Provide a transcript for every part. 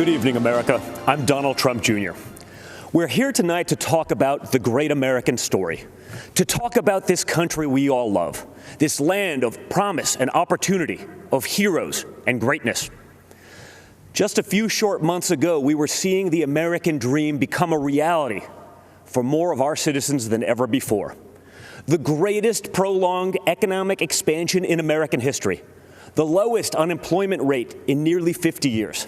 Good evening, America. I'm Donald Trump Jr. We're here tonight to talk about the great American story, to talk about this country we all love, this land of promise and opportunity, of heroes and greatness. Just a few short months ago, we were seeing the American dream become a reality for more of our citizens than ever before. The greatest prolonged economic expansion in American history, the lowest unemployment rate in nearly 50 years,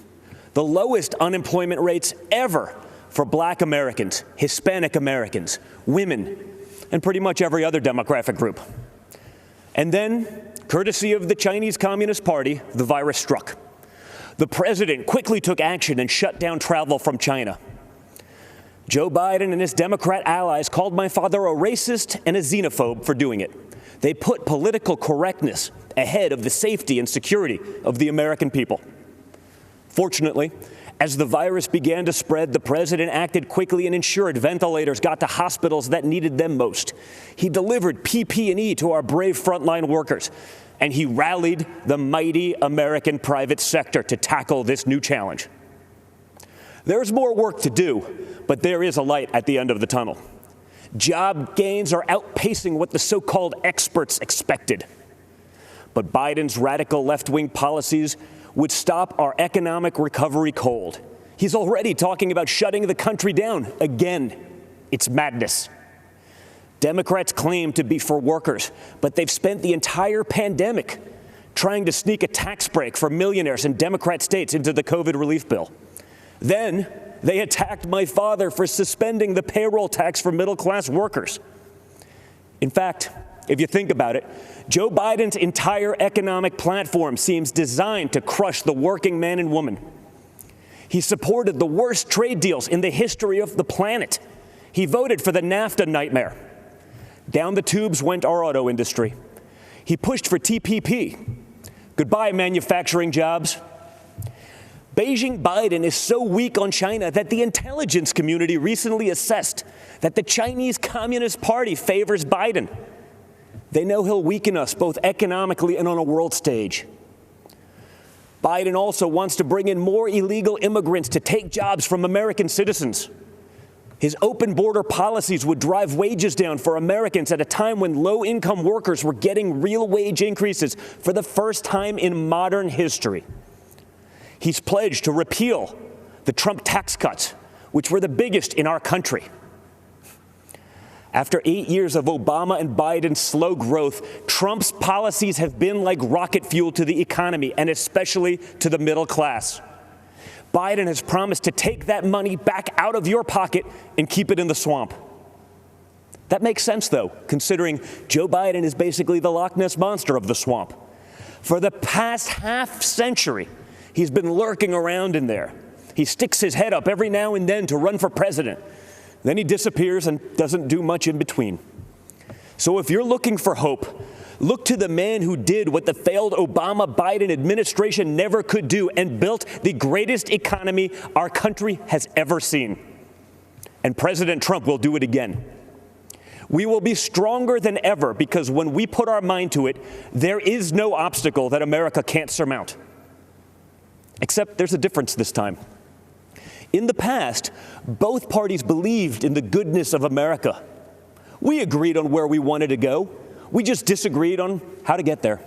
the lowest unemployment rates ever for Black Americans, Hispanic Americans, women, and pretty much every other demographic group. And then, courtesy of the Chinese Communist Party, the virus struck. The president quickly took action and shut down travel from China. Joe Biden and his Democrat allies called my father a racist and a xenophobe for doing it. They put political correctness ahead of the safety and security of the American people. Fortunately, as the virus began to spread, the president acted quickly and ensured ventilators got to hospitals that needed them most. He delivered PPE to our brave frontline workers, and he rallied the mighty American private sector to tackle this new challenge. There's more work to do, but there is a light at the end of the tunnel. Job gains are outpacing what the so-called experts expected. But Biden's radical left-wing policies would stop our economic recovery cold. He's already talking about shutting the country down again. It's madness. Democrats claim to be for workers, but they've spent the entire pandemic trying to sneak a tax break for millionaires in Democrat states into the COVID relief bill. Then they attacked my father for suspending the payroll tax for middle-class workers. In fact, if you think about it, Joe Biden's entire economic platform seems designed to crush the working man and woman. He supported the worst trade deals in the history of the planet. He voted for the NAFTA nightmare. Down the tubes went our auto industry. He pushed for TPP. Goodbye, manufacturing jobs. Beijing Biden is so weak on China that the intelligence community recently assessed that the Chinese Communist Party favors Biden. They know he'll weaken us both economically and on a world stage. Biden also wants to bring in more illegal immigrants to take jobs from American citizens. His open border policies would drive wages down for Americans at a time when low-income workers were getting real wage increases for the first time in modern history. He's pledged to repeal the Trump tax cuts, which were the biggest in our country. After 8 years of Obama and Biden's slow growth, Trump's policies have been like rocket fuel to the economy, and especially to the middle class. Biden has promised to take that money back out of your pocket and keep it in the swamp. That makes sense, though, considering Joe Biden is basically the Loch Ness monster of the swamp. For the past half-century, he's been lurking around in there. He sticks his head up every now and then to run for president. Then he disappears and doesn't do much in between. So if you're looking for hope, look to the man who did what the failed Obama-Biden administration never could do and built the greatest economy our country has ever seen. And President Trump will do it again. We will be stronger than ever because when we put our mind to it, there is no obstacle that America can't surmount. Except there's a difference this time. In the past, both parties believed in the goodness of America. We agreed on where we wanted to go. We just disagreed on how to get there.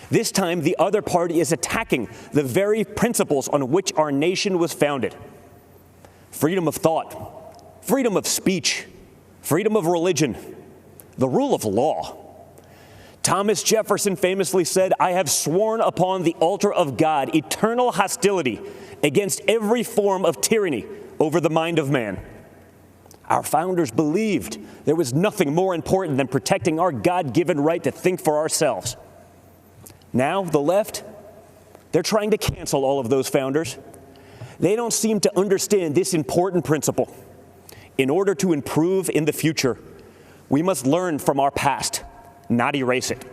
This time, the other party is attacking the very principles on which our nation was founded. Freedom of thought, freedom of speech, freedom of religion, the rule of law. Thomas Jefferson famously said, "I have sworn upon the altar of God eternal hostility against every form of tyranny over the mind of man." Our founders believed there was nothing more important than protecting our God-given right to think for ourselves. Now, the left, they're trying to cancel all of those founders. They don't seem to understand this important principle. In order to improve in the future, we must learn from our past, not erase it.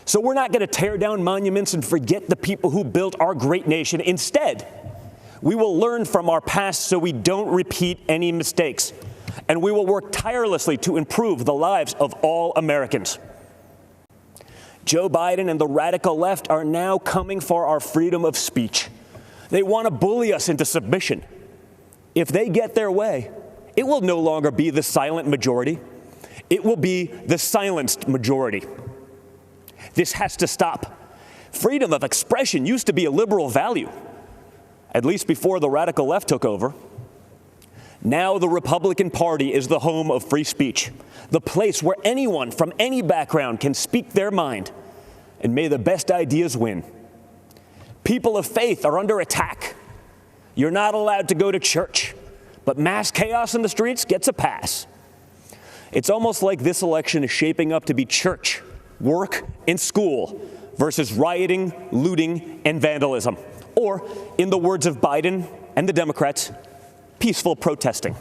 So we're not going to tear down monuments and forget the people who built our great nation. Instead, we will learn from our past so we don't repeat any mistakes. And we will work tirelessly to improve the lives of all Americans. Joe Biden and the radical left are now coming for our freedom of speech. They want to bully us into submission. If they get their way, it will no longer be the silent majority. It will be the silenced majority. This has to stop. Freedom of expression used to be a liberal value, at least before the radical left took over. Now the Republican Party is the home of free speech, the place where anyone from any background can speak their mind, and may the best ideas win. People of faith are under attack. You're not allowed to go to church, but mass chaos in the streets gets a pass. It's almost like this election is shaping up to be church, work, and school versus rioting, looting, and vandalism. Or, in the words of Biden and the Democrats, peaceful protesting.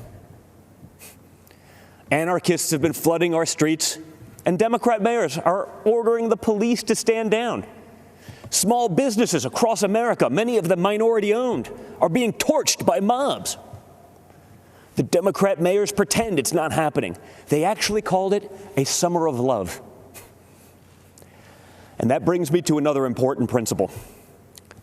Anarchists have been flooding our streets, and Democrat mayors are ordering the police to stand down. Small businesses across America, many of them minority-owned, are being torched by mobs. The Democrat mayors pretend it's not happening. They actually called it a summer of love. And that brings me to another important principle.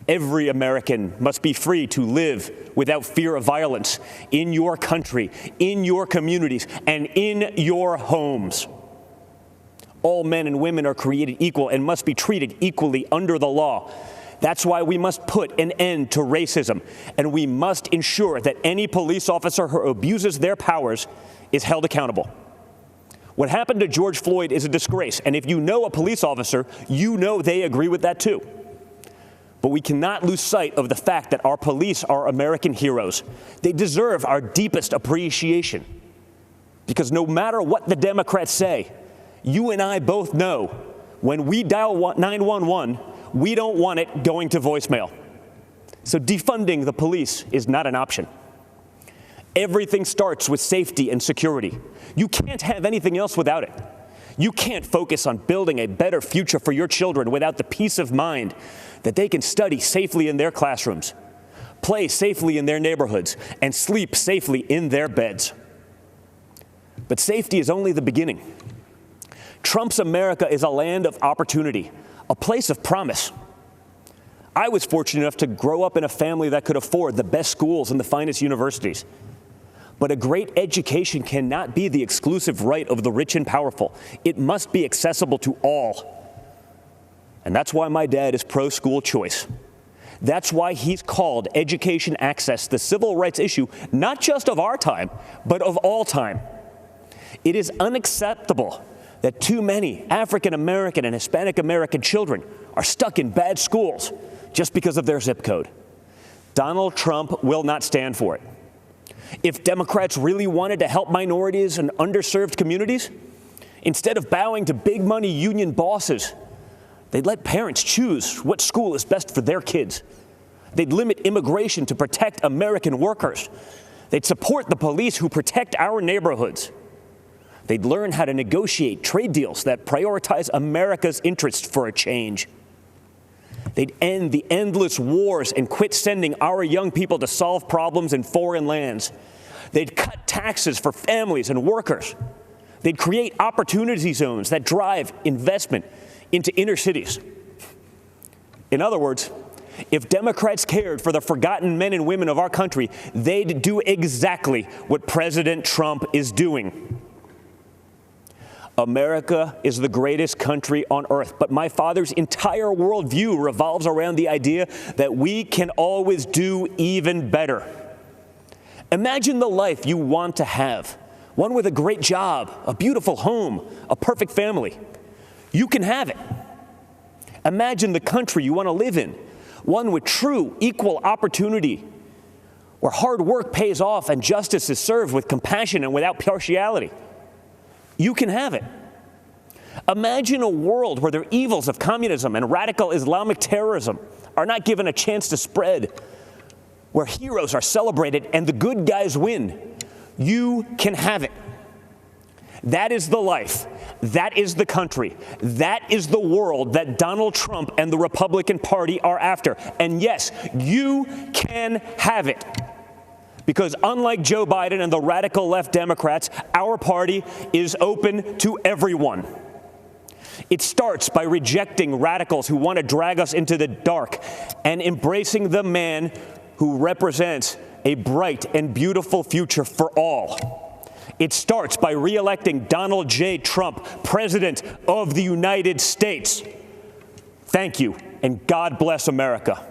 Every American must be free to live without fear of violence in your country, in your communities, and in your homes. All men and women are created equal and must be treated equally under the law. That's why we must put an end to racism, and we must ensure that any police officer who abuses their powers is held accountable. What happened to George Floyd is a disgrace, and if you know a police officer, you know they agree with that too. But we cannot lose sight of the fact that our police are American heroes. They deserve our deepest appreciation. Because no matter what the Democrats say, you and I both know when we dial 911, we don't want it going to voicemail. So defunding the police is not an option. Everything starts with safety and security. You can't have anything else without it. You can't focus on building a better future for your children without the peace of mind that they can study safely in their classrooms, play safely in their neighborhoods, and sleep safely in their beds. But safety is only the beginning. Trump's America is a land of opportunity, a place of promise. I was fortunate enough to grow up in a family that could afford the best schools and the finest universities. But a great education cannot be the exclusive right of the rich and powerful. It must be accessible to all. And that's why my dad is pro-school choice. That's why he's called education access the civil rights issue, not just of our time, but of all time. It is unacceptable that too many African American and Hispanic American children are stuck in bad schools just because of their zip code. Donald Trump will not stand for it. If Democrats really wanted to help minorities and underserved communities, instead of bowing to big money union bosses, they'd let parents choose what school is best for their kids. They'd limit immigration to protect American workers. They'd support the police who protect our neighborhoods. They'd learn how to negotiate trade deals that prioritize America's interests for a change. They'd end the endless wars and quit sending our young people to solve problems in foreign lands. They'd cut taxes for families and workers. They'd create opportunity zones that drive investment into inner cities. In other words, if Democrats cared for the forgotten men and women of our country, they'd do exactly what President Trump is doing. America is the greatest country on earth, but my father's entire worldview revolves around the idea that we can always do even better. Imagine the life you want to have, one with a great job, a beautiful home, a perfect family. You can have it. Imagine the country you want to live in, one with true equal opportunity, where hard work pays off and justice is served with compassion and without partiality. You can have it. Imagine a world where the evils of communism and radical Islamic terrorism are not given a chance to spread, where heroes are celebrated and the good guys win. You can have it. That is the life. That is the country. That is the world that Donald Trump and the Republican Party are after. And yes, you can have it. Because unlike Joe Biden and the radical left Democrats, our party is open to everyone. It starts by rejecting radicals who want to drag us into the dark and embracing the man who represents a bright and beautiful future for all. It starts by re-electing Donald J. Trump, President of the United States. Thank you, and God bless America.